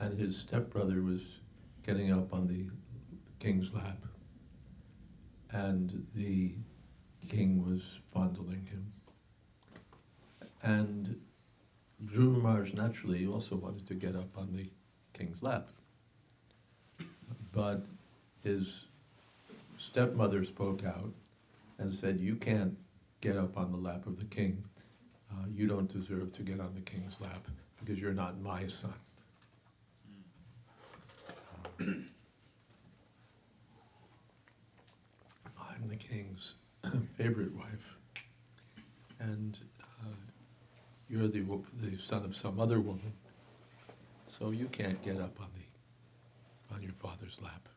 and his stepbrother was getting up on the king's lap, and the king was fondling him. And Dhruva Maharaja naturally also wanted to get up on the king's lap. But his stepmother spoke out and said, "You can't get up on the lap of the king. You don't deserve to get on the king's lap because you're not my son." I'm the king's favorite wife, and you're the son of some other woman, so you can't get up on your father's lap.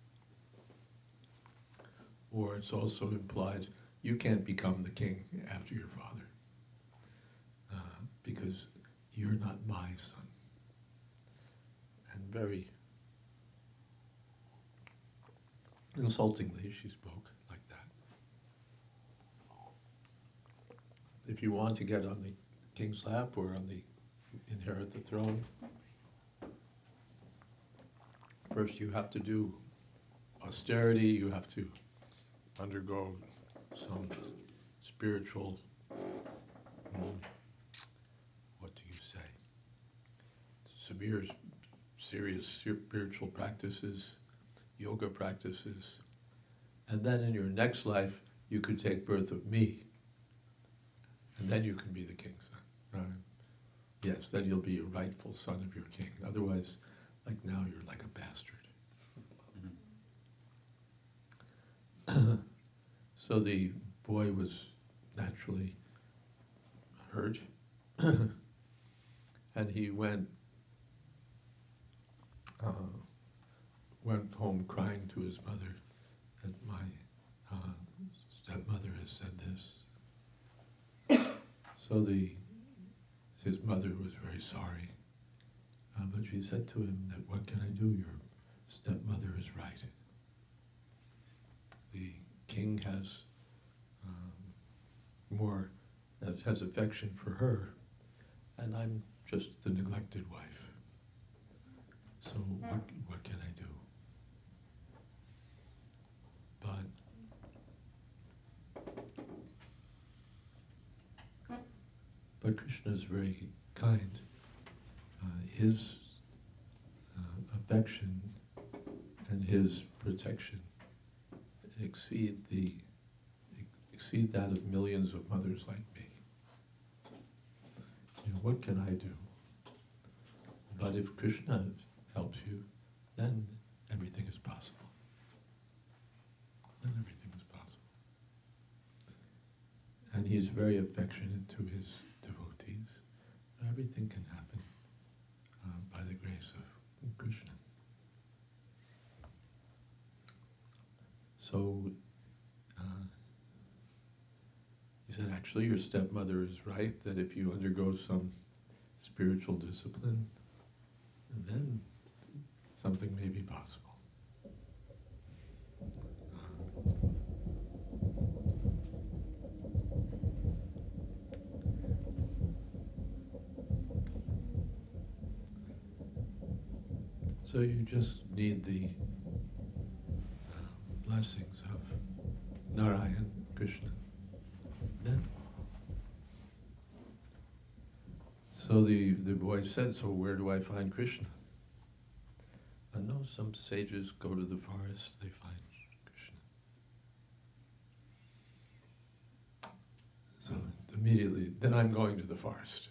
Or it's also implied, you can't become the king after your father, because you're not my son. And very insultingly she spoke like that. If you want to get on the king's lap or inherit the throne, first you have to do austerity, you have to undergo some spiritual, what do you say, serious spiritual practices, yoga practices, and then in your next life you could take birth of me, and then you can be the king's son. Yes, then you'll be a rightful son of your king. Otherwise, like now, you're like a bastard. So the boy was naturally hurt, and he went home crying to his mother that my stepmother has said this. So his mother was very sorry, but she said to him that, "What can I do? Your stepmother is right. The king has has affection for her, and I'm just the neglected wife. So what can I do?" But Krishna is very kind. His affection and his protection exceed that of millions of mothers like me. What can I do? But if Krishna helps you, then everything is possible. Then everything is possible. And he is very affectionate to his devotees. Everything can happen by the grace of Krishna. So he said, actually, your stepmother is right, that if you undergo some spiritual discipline, then something may be possible. So you just need the blessings of Narayan, Krishna. Then, so the boy said, "So where do I find Krishna?" I know some sages go to the forest, they find Krishna. So immediately, then I'm going to the forest.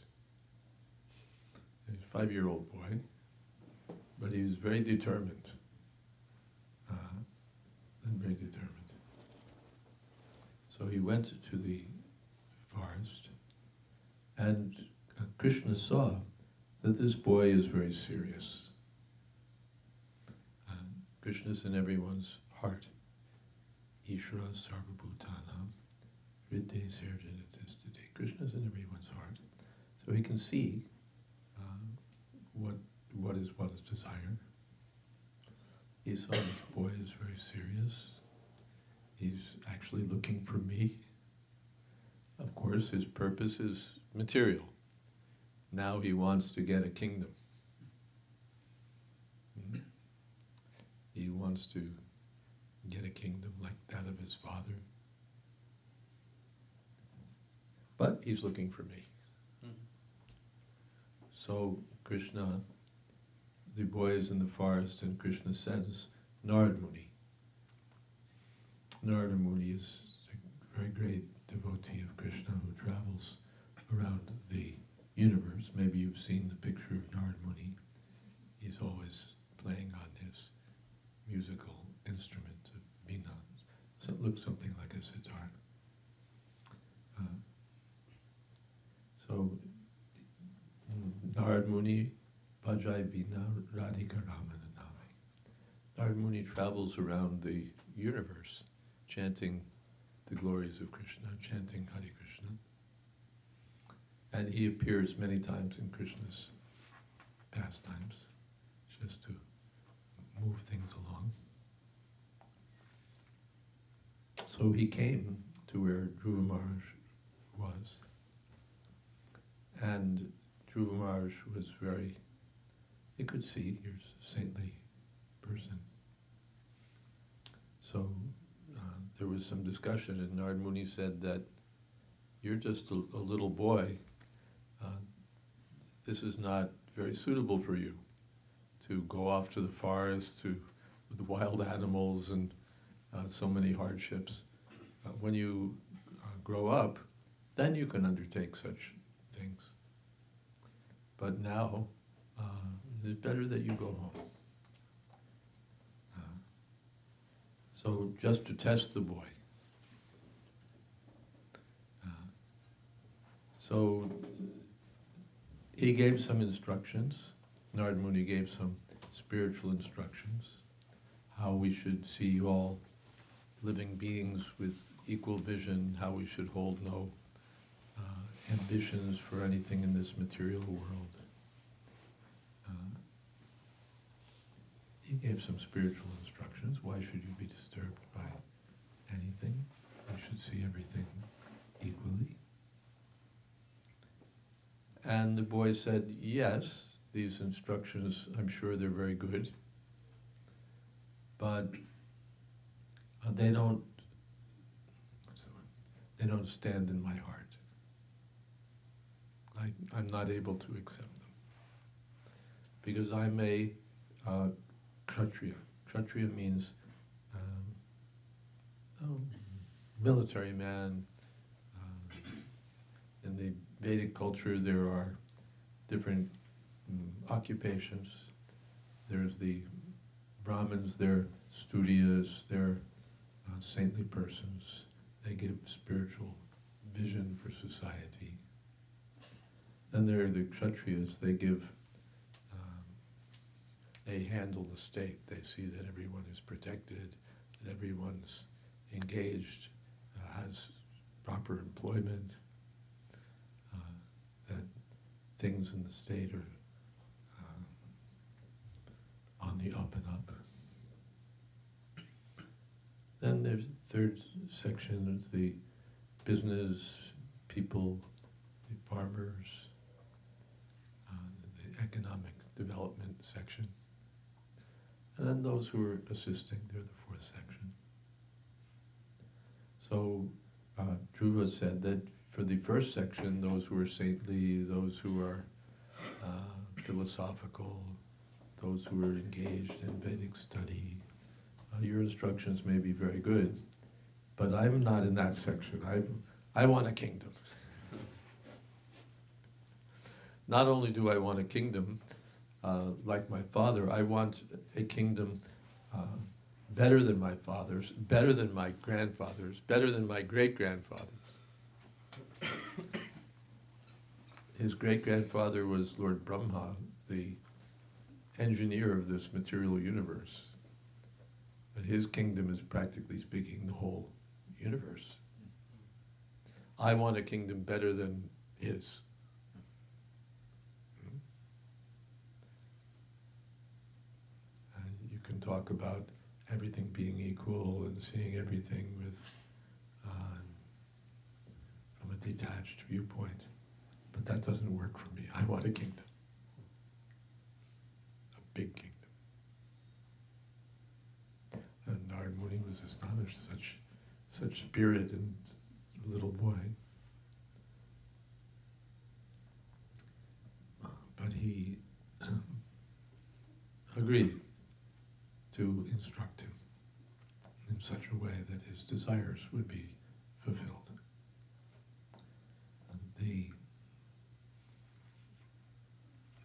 He's a 5-year-old boy, but he was very determined. Very determined. So he went to the forest, and Krishna saw that this boy is very serious. Krishna's in everyone's heart. Ishvara sarvabhutanam hridye sarjanatistade. Krishna's in everyone's heart. So he can see what is one's desire. He saw this boy is very serious. He's actually looking for me. Of course, his purpose is material. Now he wants to get a kingdom. He wants to get a kingdom like that of his father. But he's looking for me. So Krishna, the boy is in the forest, and Krishna sends Narad Muni. Narada Muni is a very great devotee of Krishna who travels around the universe. Maybe you've seen the picture of Narada Muni. He's always playing on his musical instrument of veena. So it looks something like a sitar. So Narada Muni Bhajai Veena Radhika Ramana Nami. Narada Muni travels around the universe chanting the glories of Krishna, chanting Hare Krishna. And he appears many times in Krishna's pastimes, just to move things along. So he came to where Dhruva Maharaj was. And Dhruva Maharaj was he could see, here's a saintly person. So there was some discussion, and Narada Muni said that you're just a little boy. This is not very suitable for you to go off to the forest with wild animals and so many hardships. When you grow up, then you can undertake such things. But now, it's better that you go home. So just to test the boy. So he gave some instructions. Narada Muni gave some spiritual instructions, how we should see all living beings with equal vision, how we should hold no ambitions for anything in this material world. He gave some spiritual instructions. Why should you be disturbed by anything? You should see everything equally. And the boy said, yes, these instructions, I'm sure they're very good, but they don't stand in my heart. I'm not able to accept them. Because I'm a Kshatriya. Kshatriya means military man. In the Vedic culture, there are different occupations. There's the Brahmins, they're studious, they're saintly persons. They give spiritual vision for society. Then there are the Kshatriyas, they handle the state. They see that everyone is protected, that everyone's engaged, has proper employment, that things in the state are on the up and up. Then there's the third section, the business people, the farmers, the economic development section. And then those who are assisting, they're the fourth section. So Dhruva said that for the first section, those who are saintly, those who are philosophical, those who are engaged in Vedic study, your instructions may be very good, but I'm not in that section. I want a kingdom. Not only do I want a kingdom, like my father, I want a kingdom better than my father's, better than my grandfather's, better than my great-grandfather's. His great-grandfather was Lord Brahma, the engineer of this material universe. But his kingdom is, practically speaking, the whole universe. I want a kingdom better than his. And you can talk about everything being equal and seeing everything with from a detached viewpoint. But that doesn't work for me. I want a kingdom. A big kingdom. was astonished, such spirit in a little boy. But he agreed to instruct him in such a way that his desires would be fulfilled. The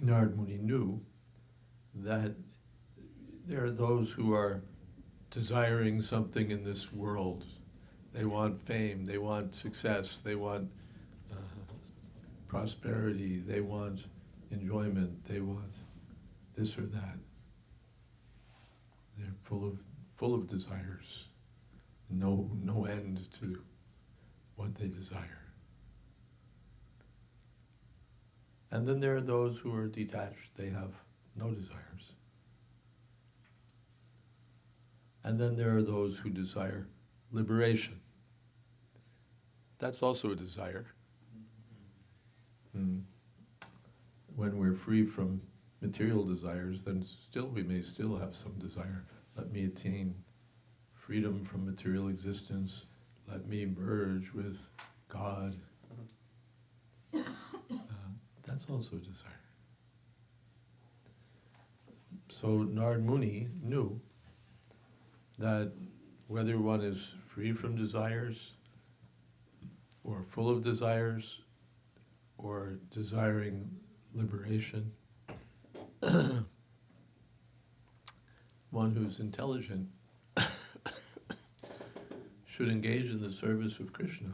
Narad Muni knew that there are those who are desiring something in this world. They want fame, they want success, they want prosperity, they want enjoyment, they want this or that. They're full of desires, no end to what they desire. And then there are those who are detached, they have no desires. And then there are those who desire liberation. That's also a desire. When we're free from material desires, then we may still have some desire. Let me attain freedom from material existence. Let me merge with God. That's also a desire. So Narad Muni knew that whether one is free from desires, or full of desires, or desiring liberation, one who's intelligent should engage in the service of Krishna,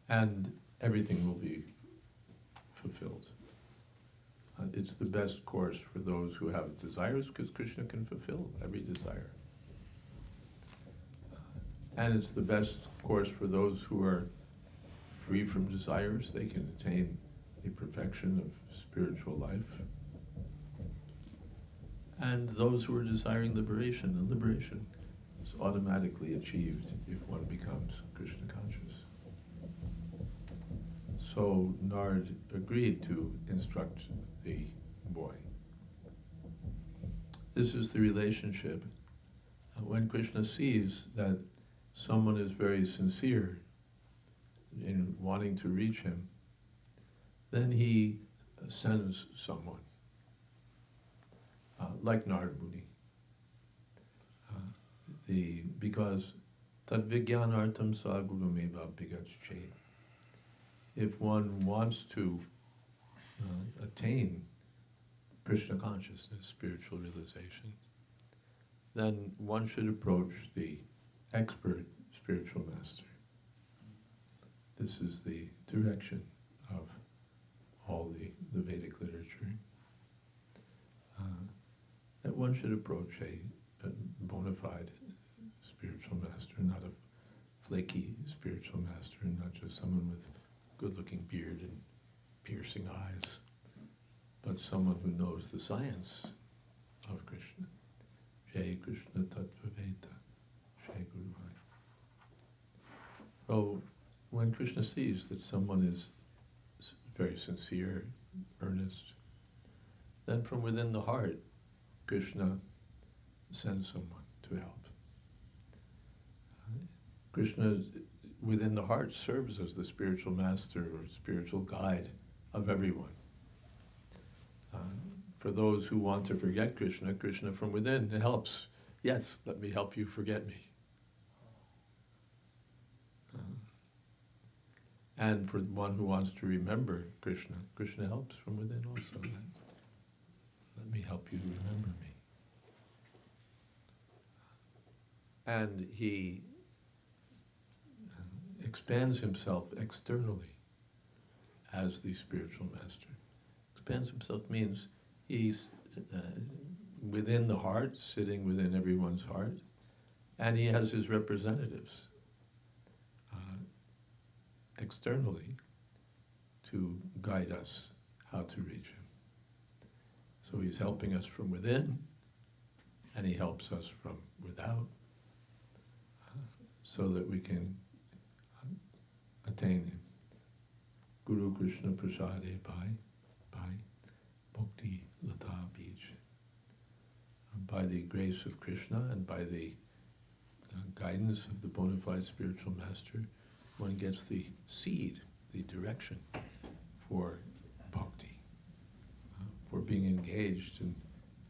and everything will be fulfilled. It's the best course for those who have desires, because Krishna can fulfill every desire. And it's the best course for those who are free from desires. They can attain the perfection of spiritual life. And those who are desiring liberation, and liberation is automatically achieved if one becomes Krishna conscious. So Narad agreed to instruct the boy. This is the relationship. When Krishna sees that someone is very sincere in wanting to reach him, then he sends someone, like Narad Muni. Because tad vijnanartam sa gurumeva bhigacche. If one wants to attain Krishna consciousness, spiritual realization, then one should approach the expert spiritual master. This is the direction of all the Vedic literature. That one should approach a bona fide spiritual master, not a flaky spiritual master, not just someone with good-looking beard and piercing eyes, but someone who knows the science of Krishna. Jai Krishna Tattvaveta, Jai Guru Hari. So when Krishna sees that someone is very sincere, earnest, then from within the heart, Krishna sends someone to help. Krishna, within the heart, serves as the spiritual master or spiritual guide of everyone. For those who want to forget Krishna, Krishna from within helps. Yes, let me help you forget me. And for one who wants to remember Krishna, Krishna helps from within also. Let me help you remember me. And he expands himself externally as the spiritual master. Expands himself means he's within the heart, sitting within everyone's heart, and he has his representatives externally to guide us how to reach him. So he's helping us from within, and he helps us from without, so that we can attain him. Guru Krishna Prasade by Bhakti Lata Beach. By the grace of Krishna and by the guidance of the bona fide spiritual master, one gets the seed, the direction for bhakti, for being engaged in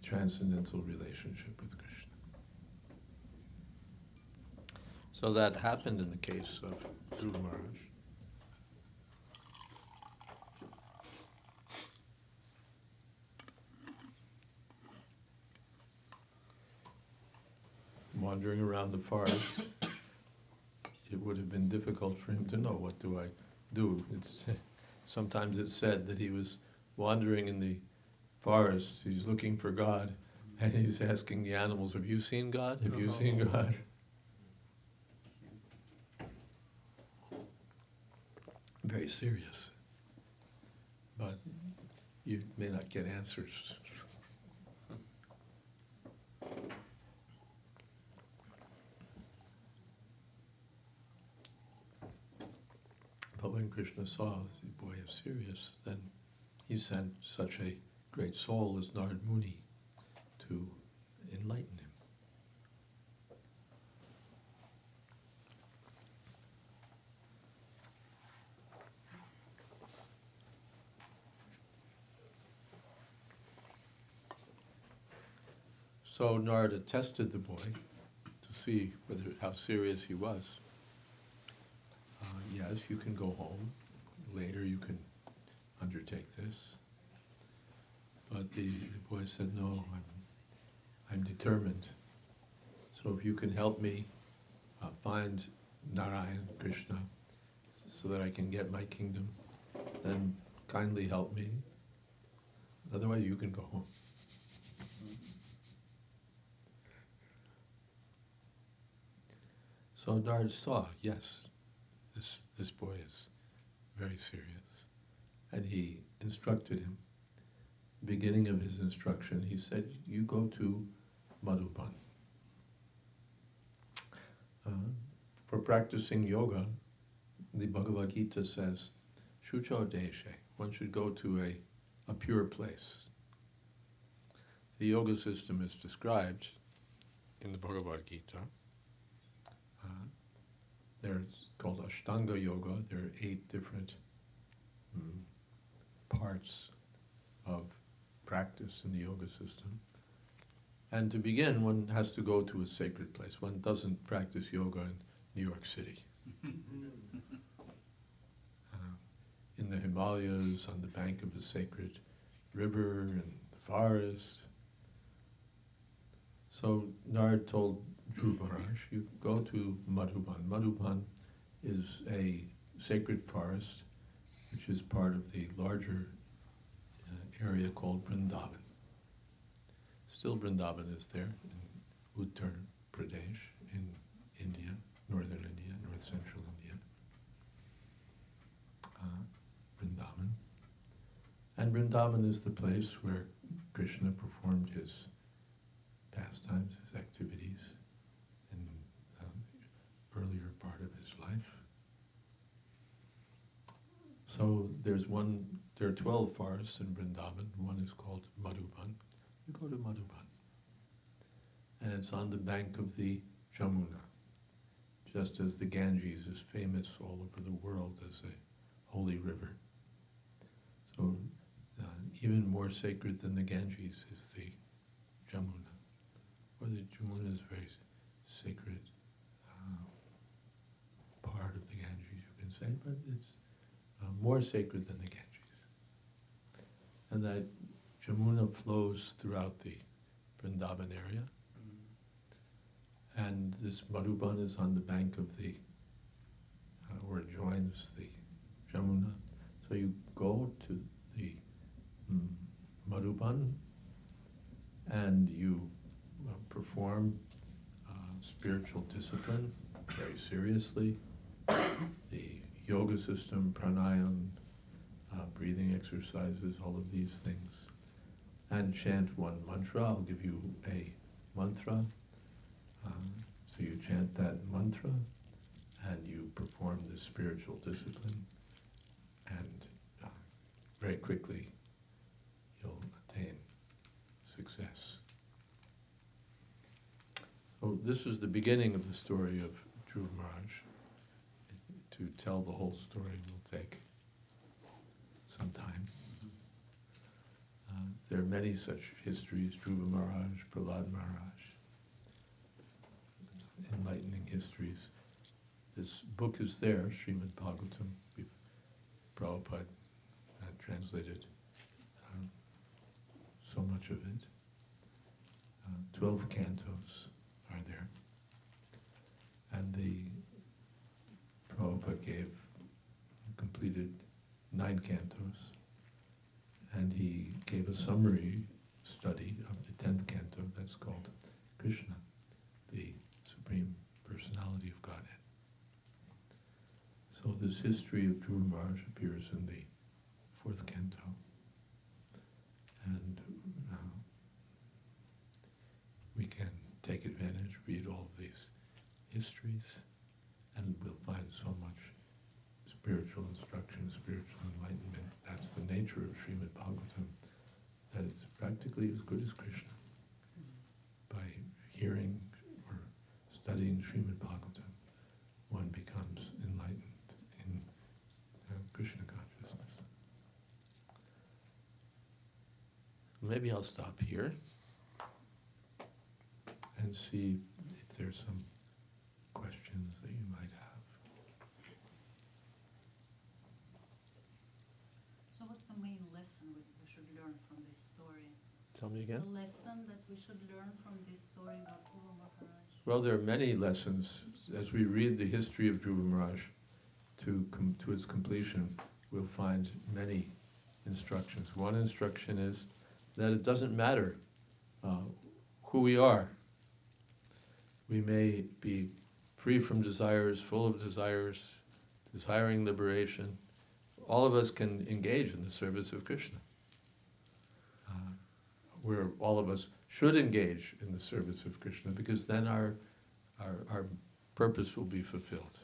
transcendental relationship with Krishna. So that happened in the case of Dhruva Maharaj. Wandering around the forest, it would have been difficult for him to know, what do I do? Sometimes it's said that he was wandering in the forest, he's looking for God, and he's asking the animals, have you seen God? Have you seen God? Very serious. But you may not get answers. But when Krishna saw the boy is serious, then he sent such a great soul as Narad Muni to enlighten him. So Narada tested the boy to see how serious he was. Yes, you can go home. Later you can undertake this. But the boy said, no, I'm determined. So if you can help me find Narayan, Krishna, so that I can get my kingdom, then kindly help me. Otherwise you can go home. So Narada saw, yes, this boy is very serious. And he instructed him. Beginning of his instruction, he said, you go to Madhuban. For practicing yoga, the Bhagavad Gita says, Shucho Deshe, one should go to a pure place. The yoga system is described in the Bhagavad Gita. There's called Ashtanga Yoga. There are 8 different parts of practice in the yoga system. And to begin, one has to go to a sacred place. One doesn't practice yoga in New York City. In the Himalayas, on the bank of a sacred river, in the forest. So Narad told Dhruva Maharaj, you go to Madhuban. Madhuban is a sacred forest which is part of the larger area called Vrindavan. Still Vrindavan is there in Uttar Pradesh in India, northern India, north central India. Vrindavan. And Vrindavan is the place where Krishna performed his pastimes, his activities in the earlier part of his life. So there are 12 forests in Vrindavan. One is called Madhuban. You go to Madhuban. And it's on the bank of the Jamuna, just as the Ganges is famous all over the world as a holy river. So even more sacred than the Ganges is the Jamuna. Or the Jamuna is very sacred part of the Ganges, you can say, but it's more sacred than the Ganges. And that Jamuna flows throughout the Vrindavan area. And this Madhuban is on the bank of the, where it joins the Jamuna. So you go to the Madhuban and you perform spiritual discipline very seriously. The yoga system, pranayam, breathing exercises, all of these things. And chant one mantra. I'll give you a mantra. So you chant that mantra and you perform this spiritual discipline, and very quickly you'll attain success. So So this is the beginning of the story of Dhruva Maharaj. To tell the whole story will take some time. There are many such histories, Dhruva Maharaj, Prahlad Maharaj, enlightening histories. This book is there, Srimad Bhagavatam. Prabhupada translated so much of it. 12 cantos are there. And the Prabhupada completed 9 cantos. And he gave a summary study of the 10th canto that's called Krishna, the Supreme Personality of Godhead. So this history of Dhruva Maharaj appears in the 4th canto. And we can take advantage, read all of these histories, and we'll find so much spiritual instruction, spiritual enlightenment. That's the nature of Srimad Bhagavatam, that it's practically as good as Krishna. By hearing or studying Srimad Bhagavatam, one becomes enlightened in Krishna consciousness. Maybe I'll stop here and see if there's some questions that you might have. So what's the main lesson we should learn from this story? Tell me again? The lesson that we should learn from this story about Dhruva Maharaj? Well, there are many lessons. As we read the history of Dhruva Maharaj to its completion, we'll find many instructions. One instruction is that it doesn't matter who we are. We may be free from desires, full of desires, desiring liberation. All of us can engage in the service of Krishna. Where all of us should engage in the service of Krishna, because then our purpose will be fulfilled.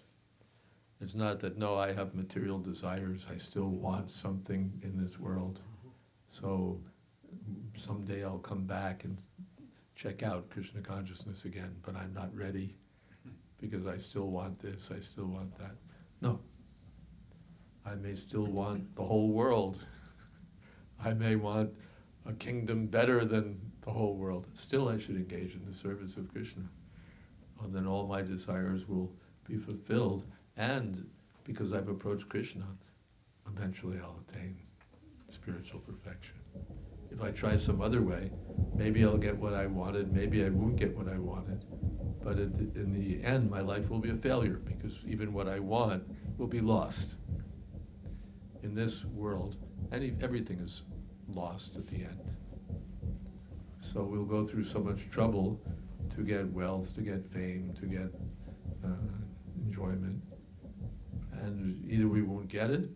It's not that, no, I have material desires, I still want something in this world, so someday I'll come back and check out Krishna consciousness again, but I'm not ready because I still want this, I still want that. No. I may still want the whole world. I may want a kingdom better than the whole world. Still I should engage in the service of Krishna. And then all my desires will be fulfilled, and because I've approached Krishna, eventually I'll attain spiritual perfection. If I try some other way, maybe I'll get what I wanted, maybe I won't get what I wanted, but in the end my life will be a failure, because even what I want will be lost. In this world, everything is lost at the end. So we'll go through so much trouble to get wealth, to get fame, to get enjoyment, and either we won't get it,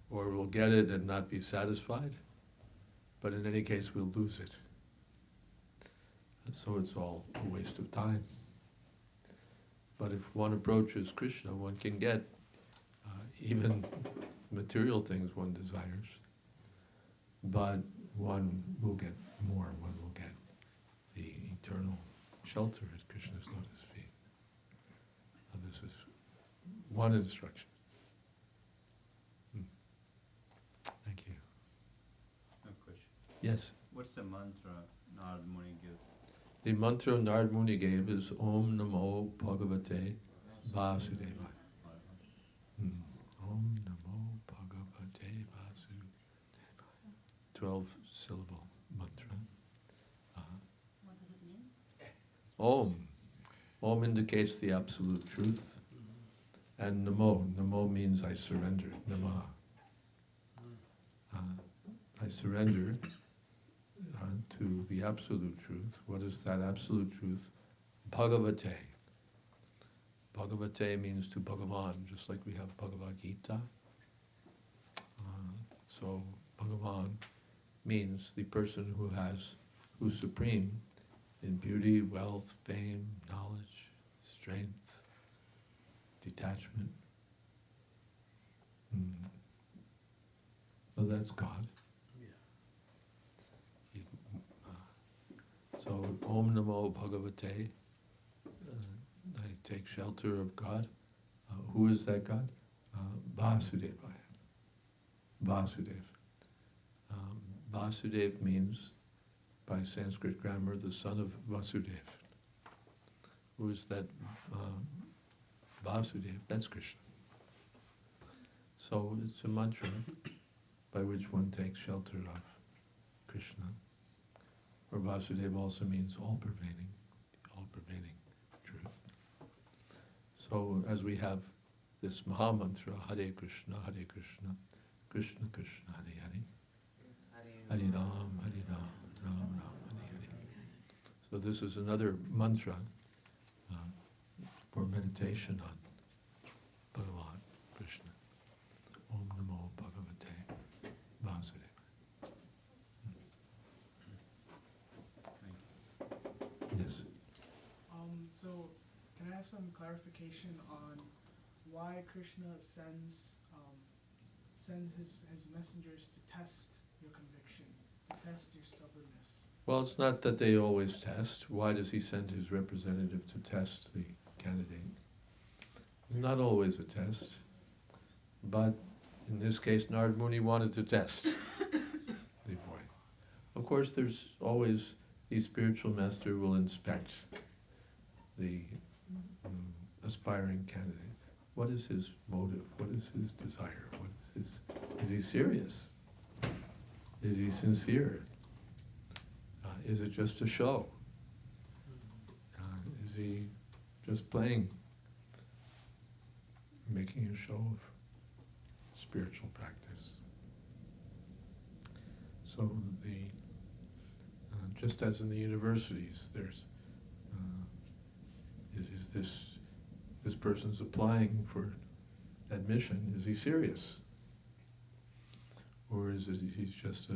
or we'll get it and not be satisfied, but in any case we'll lose it. And so it's all a waste of time. But if one approaches Krishna, one can get even material things one desires, but one will get more, one will get the eternal shelter at Krishna's lotus feet. Now this is one instruction. Thank you. No question. Yes? What's the mantra Narad Muni gives? The mantra Narad Muni gave is Om Namo Bhagavate Vasudevaya. Om Namo Bhagavate Vasudevaya. 12-syllable mantra. What does it mean? Om. Om indicates the absolute truth. And Namo. Namo means I surrender. Namaha. I surrender to the absolute truth. What is that absolute truth? Bhagavate. Bhagavate means to Bhagavan, just like we have Bhagavad Gita. So Bhagavan means the person who's supreme in beauty, wealth, fame, knowledge, strength, detachment. Well, that's God. So Om Namo Bhagavate take shelter of God. Who is that God? Vasudeva. Vasudev. Vasudev means, by Sanskrit grammar, the son of Vasudev. Who is that Vasudev? That's Krishna. So it's a mantra by which one takes shelter of Krishna. Or Vasudeva also means all-pervading truth. So as we have this Mahamantra, Hare Krishna, Krishna Krishna, Hare Hare, Hare Ram, Ram Ram, Hare Hare. So this is another mantra for meditation on Bhagavan, Krishna. Om Namo Bhagavate Vasudeva. Yes. So, can I have some clarification on why Krishna sends his messengers to test your conviction, to test your stubbornness? Well, it's not that they always test. Why does he send his representative to test the candidate? Not always a test, but in this case, Narad Muni wanted to test the boy. Of course, there's always, the spiritual master will inspect the aspiring candidate. What is his motive? What is his desire? What is he serious? Is he sincere? Is it just a show? Is he just playing, making a show of spiritual practice? So just as in the universities, there's is this person's applying for admission? Is he serious, or is it he's just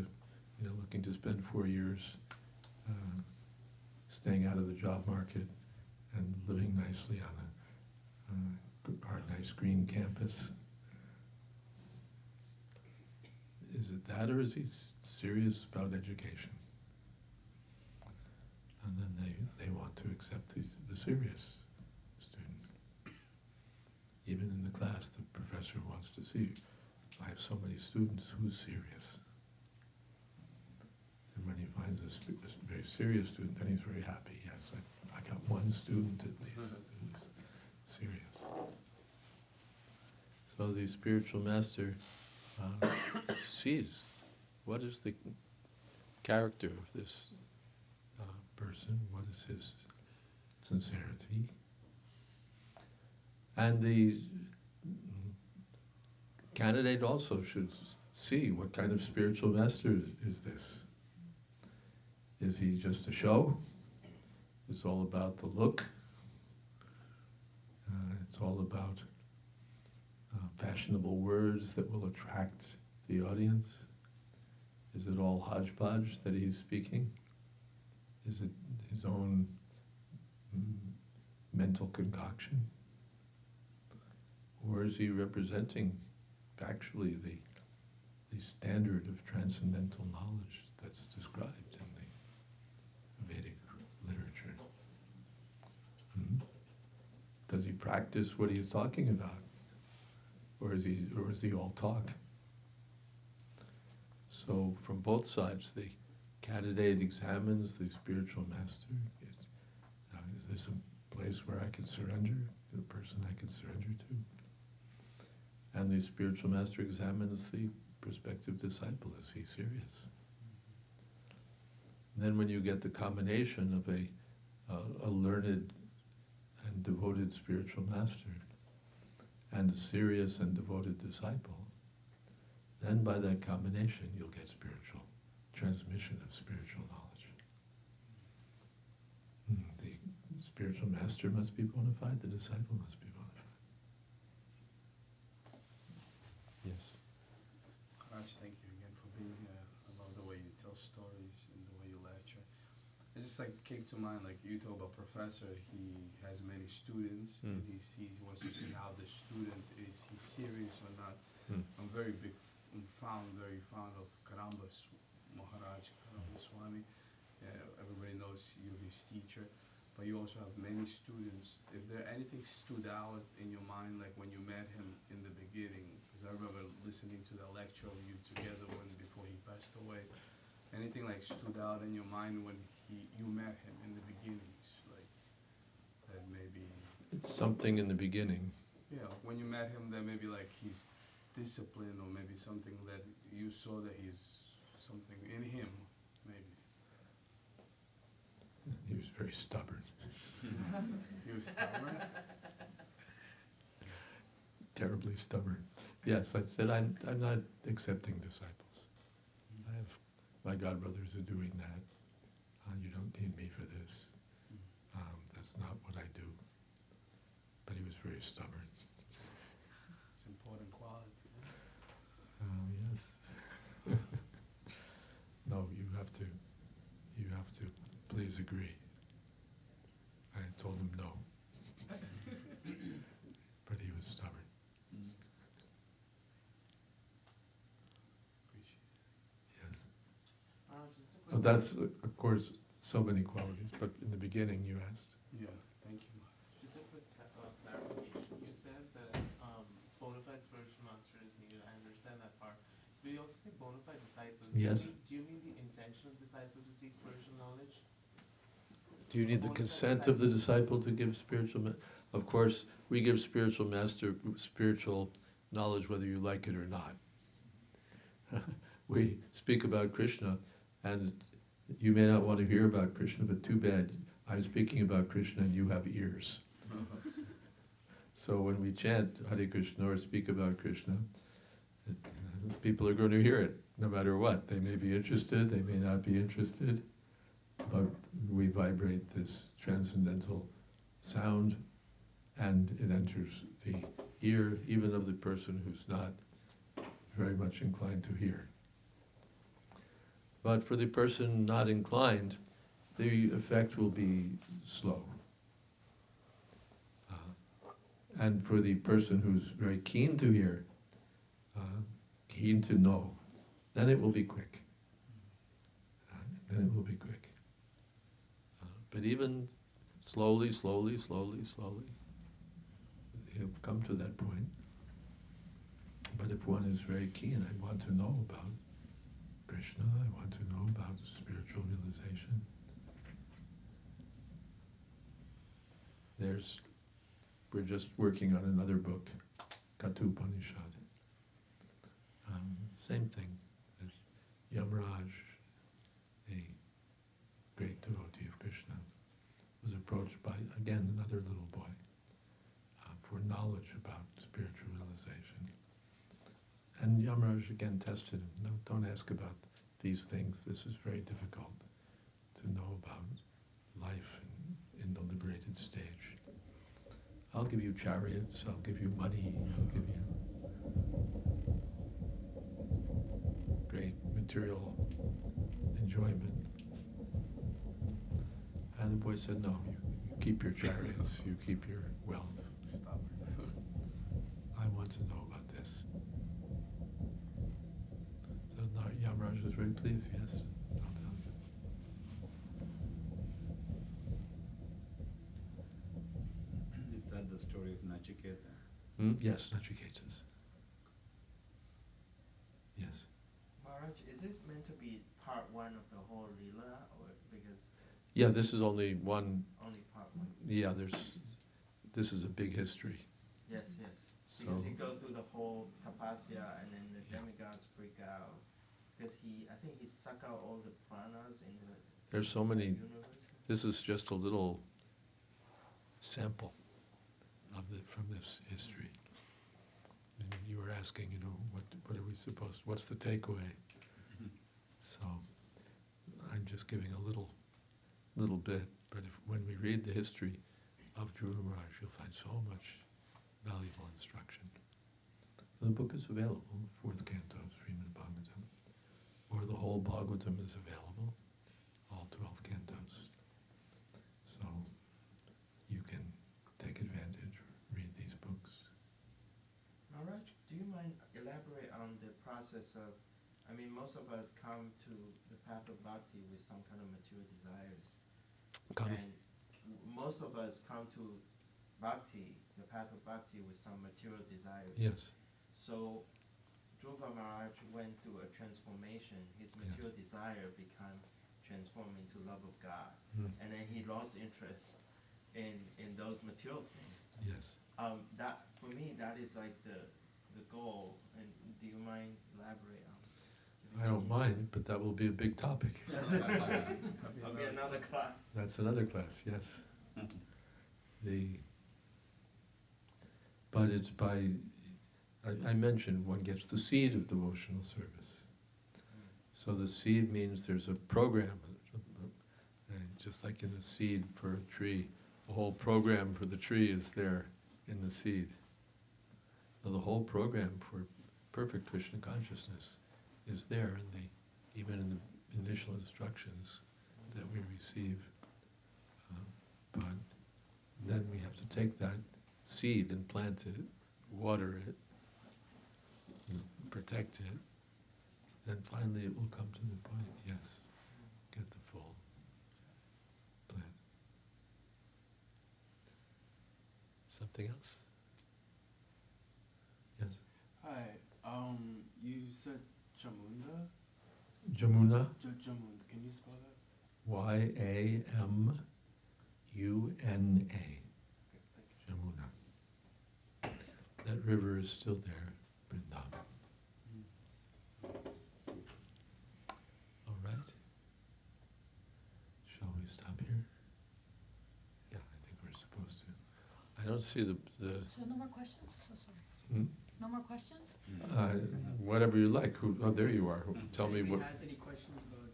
looking to spend 4 years staying out of the job market and living nicely on our nice green campus? Is it that, or is he serious about education? And then they want to accept the serious student. Even in the class, the professor wants to see, I have so many students, who's serious? And when he finds a very serious student, then he's very happy. Yes, I got one student at least who's serious. So the spiritual master sees what is the character of this person, what is his sincerity, and the candidate also should see what kind of spiritual master is this. Is he just a show? It's all about the look. It's all about fashionable words that will attract the audience. Is it all hodgepodge that he's speaking? Is it his own mental concoction? Or is he representing factually the standard of transcendental knowledge that's described in the Vedic literature? Does he practice what he's talking about? Or is he all talk? So from both sides, the candidate examines the spiritual master. Is this a place where I can surrender? The person I can surrender to? And the spiritual master examines the prospective disciple. Is he serious? And then when you get the combination of a learned and devoted spiritual master and a serious and devoted disciple, then by that combination you'll get spiritual transmission of spiritual knowledge. The spiritual master must be bona fide, the disciple must be bona fide. Yes. Raj, thank you again for being here. I love the way you tell stories and the way you lecture. It just came to mind, you talk about professor, he has many students and he wants to see how the student is he serious or not. I'm very fond of Dhruva Maharaja Swami. Everybody knows you're his teacher. but you also have many students. If there anything stood out in your mind, like when you met him in the beginning, because I remember listening to the lecture of you together before he passed away. Anything like stood out in your mind when you met him in the beginnings, like that maybe. It's something in the beginning. Yeah, when you met him, that maybe like he's disciplined, or maybe something that you saw that he's something in him, maybe. He was very stubborn. He was stubborn. Terribly stubborn. Yes, I said I'm not accepting disciples. I have my godbrothers are doing that. You don't need me for this. That's not what I do. But he was very stubborn. It's an important quality. Yes. No, you have to please agree. I told him no. But he was stubborn. Yes. Just a quick Well, that's, of course, so many qualities, but in the beginning you asked. Yeah, thank you. Just a quick clarification. You said that bona fide spiritual master is needed. I understand that part. But you also say bona fide disciple. Yes. Do you mean the intention of disciple to seek spiritual knowledge? Do you need the consent of the disciple to give spiritual? Of course, we give spiritual knowledge whether you like it or not. We speak about Krishna, and you may not want to hear about Krishna, but too bad. I'm speaking about Krishna and you have ears. So when we chant Hare Krishna or speak about Krishna, people are going to hear it, no matter what. They may be interested, they may not be interested, but we vibrate this transcendental sound, and it enters the ear, even of the person who's not very much inclined to hear. But for the person not inclined, the effect will be slow. And for the person who's very keen to hear, keen to know, then it will be quick. Then it will be quick. But even slowly, he'll come to that point. But if one is very keen, I want to know about Krishna, I want to know about spiritual realization. We're just working on another book, Kathopanishad. Same thing. Yamraj, a great devotee of Krishna, was approached by, again, another little boy for knowledge about spiritual realization. And Yamraj again tested him. No, don't ask about these things. This is very difficult to know about life in the liberated stage. I'll give you chariots, I'll give you money, I'll give you great material enjoyment. And the boy said, no, you keep your chariots, you keep your wealth. Stop. I want to know about this. So Yamraj was very pleased, yes, I'll tell you. Is that the story of Nachiketa? Yes, Nachiketas. Yes. Maharaj, is this meant to be part one of the whole Leela, or because Yeah, this is only one, only part one? yeah, this is a big history. Yes, yes. So, Because you go through the whole tapasya and then the Yeah. demigods freak out. Because I think he suck out all the pranas in the there's so many, universe. this is just a little sample of from this history. And you were asking, what are we supposed, what's the takeaway? So, I'm just giving a little bit, but when we read the history of Dhruva Maharaja, you'll find so much valuable instruction. The book is available, 4th canto, Srimad Bhagavatam, or the whole Bhagavatam is available, all 12 cantos. So you can take advantage, read these books. Maharaj, do you mind elaborate on the process of, I mean, most of us come to the path of bhakti with some kind of material desires. Come. And most of us come to Bhakti, the path of Bhakti, with some material desires. Yes. So Dhruva Maharaj went through a transformation. His material desire became transformed into love of God. And then he lost interest in those material things. Yes. That, for me, that is like the goal. And do you mind elaborate on? I don't mind, but that will be a big topic. That'll be another class. That's another class, yes. But it's by, I mentioned one gets the seed of devotional service. So the seed means there's a program, just like in a seed for a tree, the whole program for the tree is there in the seed. So the whole program for perfect Krishna consciousness is there, even in the initial instructions that we receive. But then we have to take that seed and plant it, water it, and protect it, and finally it will come to the point, yes, get the full plant. Something else? Yes? Hi, you said Chamunda? Jamuna, Jamunda, can you spell that? Yamuna. Jamuna. That river is still there, Vrindavan. All right. Shall we stop here? Yeah, I think we're supposed to. I don't see the So no more questions? So sorry. hmm? No more questions? Whatever you like. Oh, there you are. Tell me what. If anybody has any questions about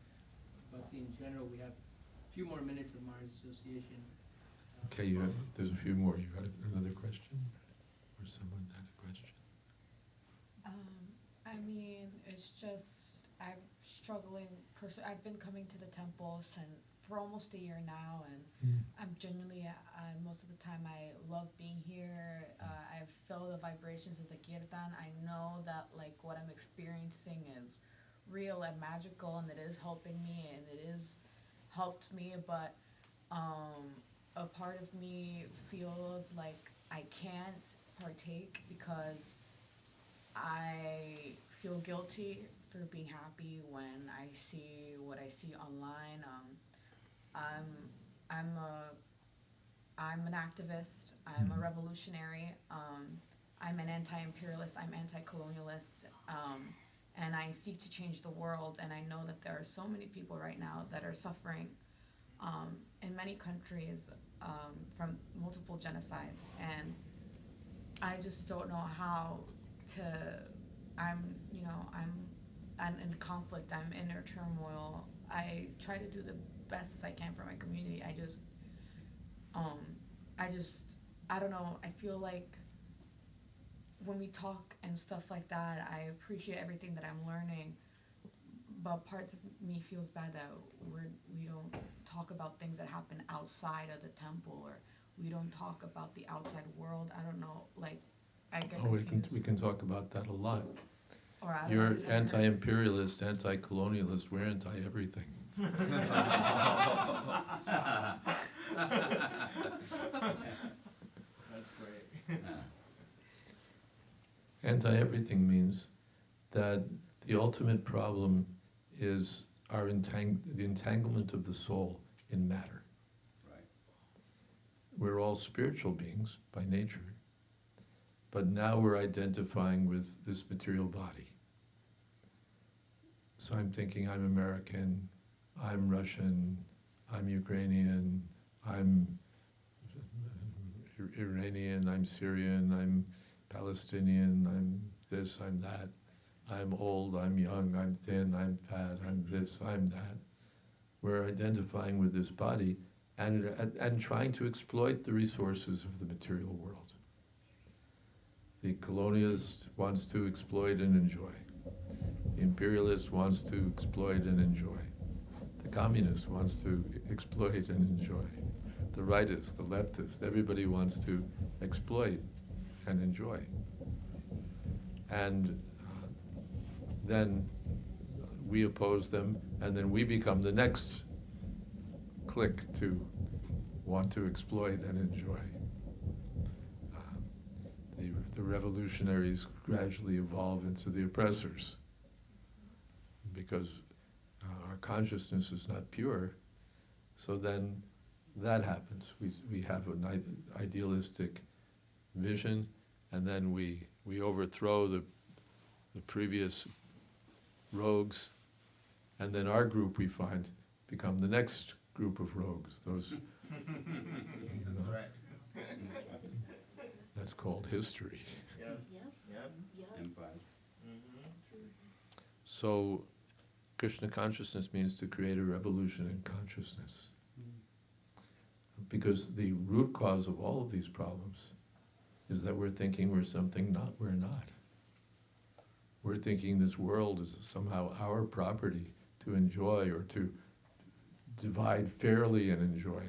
Bhakti in general, we have a few more minutes of Mars Association. Okay, there's a few more. You had another question? Or someone had a question? I mean, it's just, I'm struggling, I've been coming to the temple for almost a year now, and I'm genuinely, most of the time I love being here. I feel the vibrations of the kirtan. I know that like what I'm experiencing is real and magical, and it is helping me, and it is helped me, but a part of me feels like I can't partake because I feel guilty for being happy when I see what I see online. I'm an activist. I'm a revolutionary. I'm an anti-imperialist. I'm anti-colonialist. And I seek to change the world. And I know that there are so many people right now that are suffering in many countries from multiple genocides. And I just don't know how to. I'm in conflict. I'm in inner turmoil. I try to do the best as I can for my community. I don't know. I feel like when we talk and stuff like that, I appreciate everything that I'm learning, but parts of me feels bad that we don't talk about things that happen outside of the temple, or we don't talk about the outside world. I don't know, like, I get confused. We can talk about that a lot. Or I don't know, You're just haven't heard. anti-imperialist, anti-colonialist, we're anti-everything. That's great. Anti-everything means that the ultimate problem is the entanglement of the soul in matter. Right. We're all spiritual beings by nature, but now we're identifying with this material body. So I'm thinking I'm American, I'm Russian, I'm Ukrainian, I'm Iranian, I'm Syrian, I'm Palestinian, I'm this, I'm that. I'm old, I'm young, I'm thin, I'm fat, I'm this, I'm that. We're identifying with this body and trying to exploit the resources of the material world. The colonialist wants to exploit and enjoy. The imperialist wants to exploit and enjoy. The communist wants to exploit and enjoy. The rightist, the leftist, everybody wants to exploit and enjoy. And then we oppose them, and then we become the next clique to want to exploit and enjoy. The revolutionaries gradually evolve into the oppressors because our consciousness is not pure. So then that happens. We have an idealistic vision, and then we overthrow the previous rogues, and then our group, we find, become the next group of rogues. Those, That's right. that's called history. Yep. Yep. Empire. So Krishna consciousness means to create a revolution in consciousness. Because the root cause of all of these problems is that we're thinking we're something we're not. We're thinking this world is somehow our property to enjoy or to divide fairly and enjoy.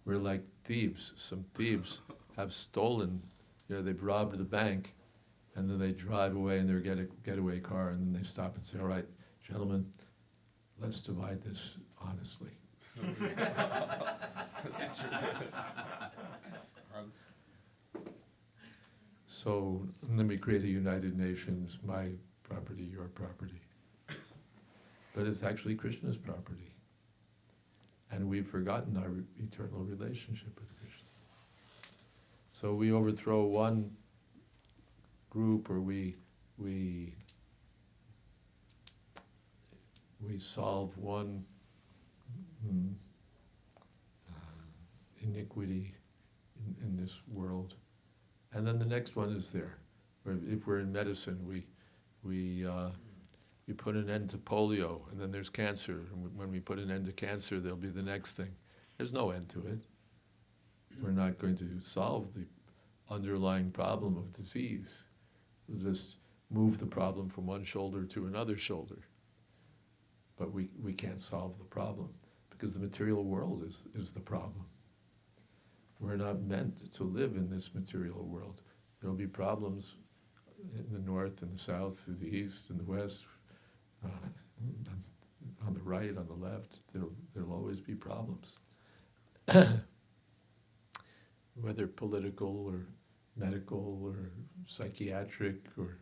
We're like thieves. Some thieves have stolen, they've robbed the bank, and then they drive away in their getaway car, and then they stop and say, all right, gentlemen, let's divide this honestly. So, and then we create a United Nations, my property, your property. But it's actually Krishna's property. And we've forgotten our eternal relationship with Krishna. So we overthrow one group, or we solve one iniquity in this world, and then the next one is there. If we're in medicine, we put an end to polio, and then there's cancer. And when we put an end to cancer, there'll be the next thing. There's no end to it. We're not going to solve the underlying problem of disease. We'll just move the problem from one shoulder to another shoulder. But we can't solve the problem, because the material world is the problem. We're not meant to live in this material world. There'll be problems in the north and the south, in the east and the west, on the right, on the left. There'll always be problems. Whether political or medical or psychiatric, or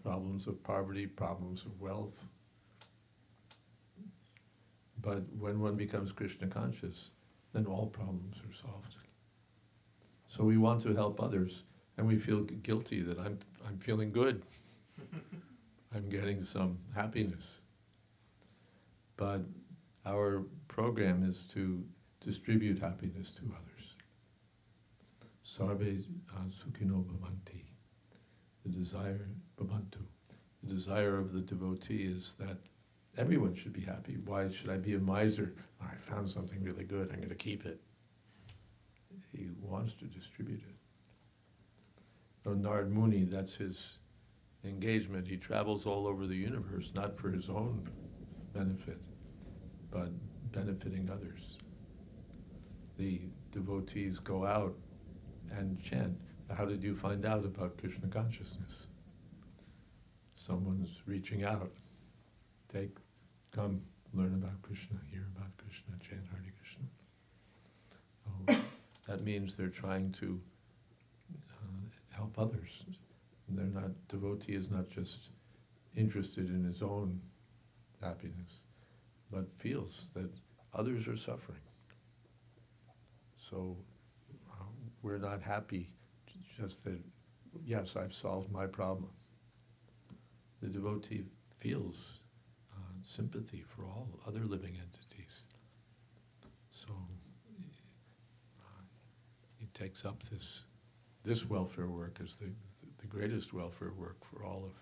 problems of poverty, problems of wealth. But when one becomes Krishna conscious, then all problems are solved. So we want to help others, and we feel guilty that I'm feeling good. I'm getting some happiness. But our program is to distribute happiness to others. Sarve sukhino bhavanti. The desire, bhavantu. The desire of the devotee is that everyone should be happy. Why should I be a miser? Oh, I found something really good, I'm going to keep it. He wants to distribute it. No, Narad Muni, that's his engagement. He travels all over the universe, not for his own benefit, but benefiting others. The devotees go out and chant. How did you find out about Krishna consciousness? Someone's reaching out. Come, learn about Krishna, hear about Krishna, chant Hare Krishna. Oh, that means they're trying to help others. Devotee is not just interested in his own happiness, but feels that others are suffering. So we're not happy just that, yes, I've solved my problem. The devotee feels sympathy for all other living entities. So he takes up this welfare work as the greatest welfare work for all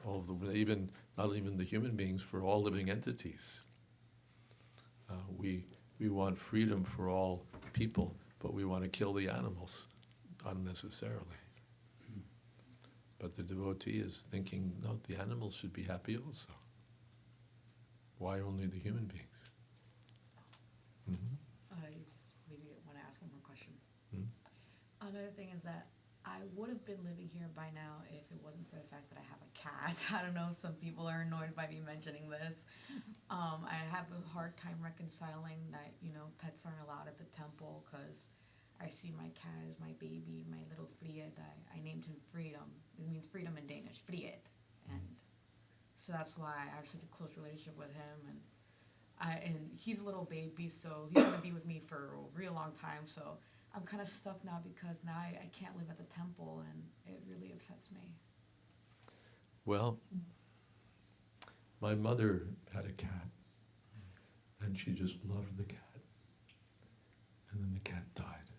of the, not even the human beings, for all living entities. We want freedom for all people, but we want to kill the animals unnecessarily. But the devotee is thinking, no, the animals should be happy also. Why only the human beings? I just maybe want to ask one more question. Another thing is that I would have been living here by now if it wasn't for the fact that I have a cat. I don't know if some people are annoyed by me mentioning this, I have a hard time reconciling that, you know, pets aren't allowed at the temple because I see my cat as my baby, my little Fried. I named him Freedom. It means freedom in Danish, Fried. And so that's why I have such a close relationship with him. And he's a little baby, so he's going to be with me for a real long time. So I'm kind of stuck now because now I can't live at the temple, and it really upsets me. Well, my mother had a cat, and she just loved the cat. And then the cat died.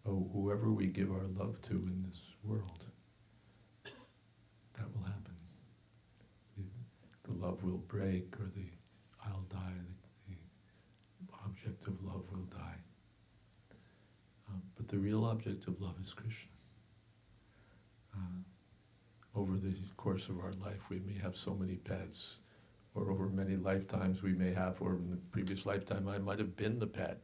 Oh, whoever we give our love to in this world, that will happen. The love will break, or I'll die, the object of love will die. But the real object of love is Krishna. Over the course of our life, we may have so many pets, or over many lifetimes we may have, or in the previous lifetime I might have been the pet.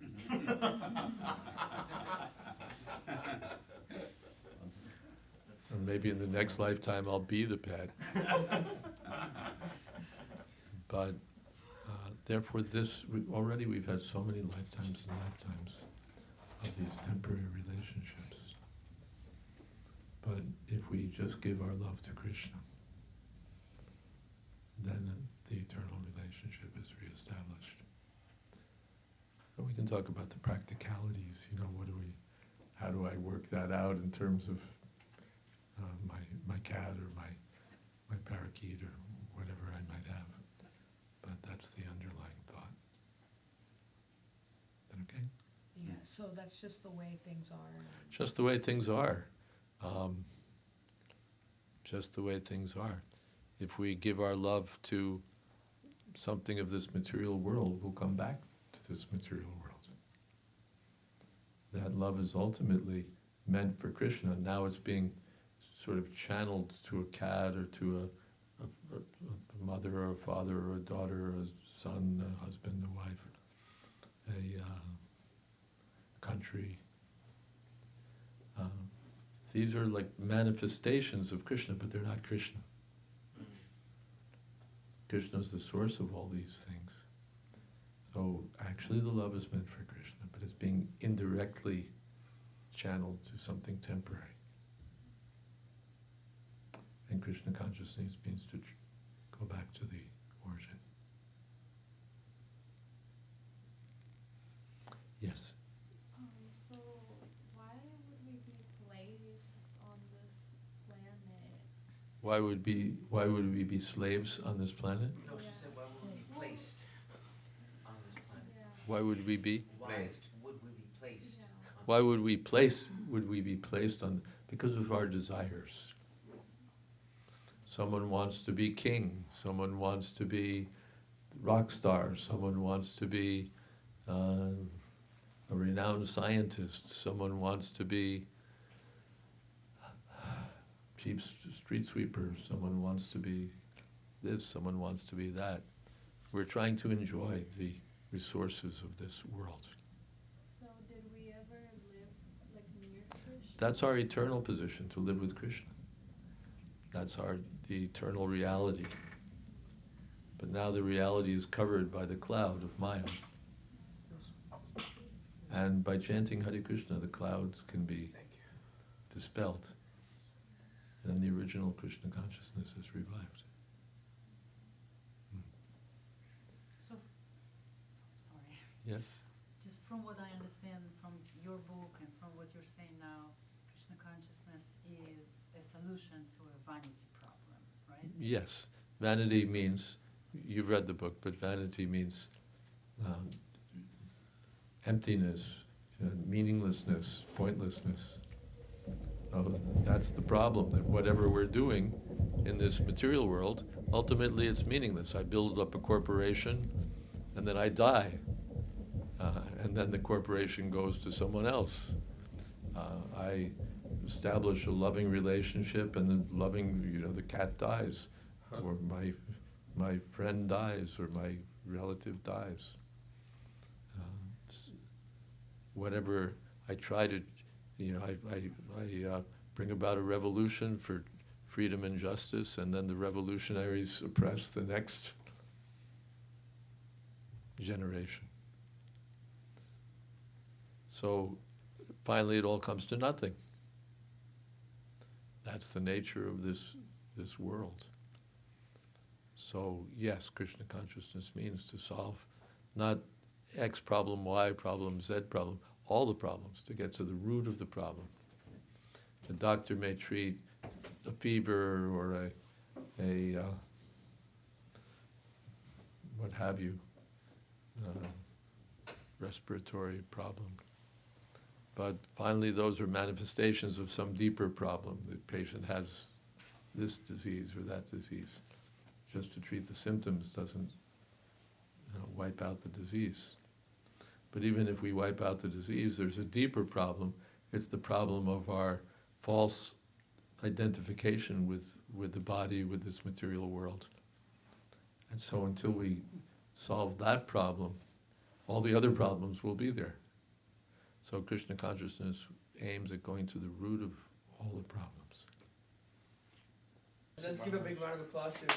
Or maybe in the next lifetime I'll be the pet. But therefore already we've had so many lifetimes and lifetimes of these temporary relationships. But if we just give our love to Krishna, then the eternal relationship is reestablished. So we can talk about the practicalities, you know, how do I work that out in terms of my cat or my parakeet or whatever I might have. But that's the underlying thought. Is that okay? Yeah, so that's just the way things are. Just the way things are. Just the way things are. If we give our love to something of this material world, we'll come back to this material world. That love is ultimately meant for Krishna. Now it's being sort of channeled to a cat or to a mother or a father or a daughter or a son, a husband, a wife, a country. These are like manifestations of Krishna, but they're not Krishna. Krishna is the source of all these things. So actually the love is meant for Krishna, but it's being indirectly channeled to something temporary. And Krishna consciousness means to go back to the origin. Yes? So why would we be placed on this planet? Why would we be slaves on this planet? No, she said, why would we be placed on this planet? Yeah. Why would we be? Why would we be placed? Yeah. on Why would we be placed on? Because of our desires. Someone wants to be king. Someone wants to be rock star. Someone wants to be a renowned scientist. Someone wants to be chief street sweeper. Someone wants to be this. Someone wants to be that. We're trying to enjoy the resources of this world. So did we ever live like near Krishna? That's our eternal position, to live with Krishna. That's the eternal reality. But now the reality is covered by the cloud of Maya. And by chanting Hare Krishna, the clouds can be dispelled. And the original Krishna consciousness is revived. Sorry. Yes? Just from what I understand from your book and from what you're saying now, Krishna consciousness is a solution to a vanity problem, right? Yes. Vanity means, you've read the book, but vanity means emptiness, meaninglessness, pointlessness. That's the problem, that whatever we're doing in this material world, ultimately it's meaningless. I build up a corporation, and then I die. And then the corporation goes to someone else. I establish a loving relationship, and the cat dies, or my friend dies, or my relative dies. Whatever I try to, I bring about a revolution for freedom and justice, and then the revolutionaries oppress the next generation. So finally it all comes to nothing. That's the nature of this world. So yes, Krishna consciousness means to solve not X problem, Y problem, Z problem, all the problems, to get to the root of the problem. The doctor may treat a fever or a what have you, respiratory problem. But finally, those are manifestations of some deeper problem. The patient has this disease or that disease. Just to treat the symptoms doesn't wipe out the disease. But even if we wipe out the disease, there's a deeper problem. It's the problem of our false identification with the body, with this material world. And so until we solve that problem, all the other problems will be there. So Krishna consciousness aims at going to the root of all the problems. Let's give a big round of applause to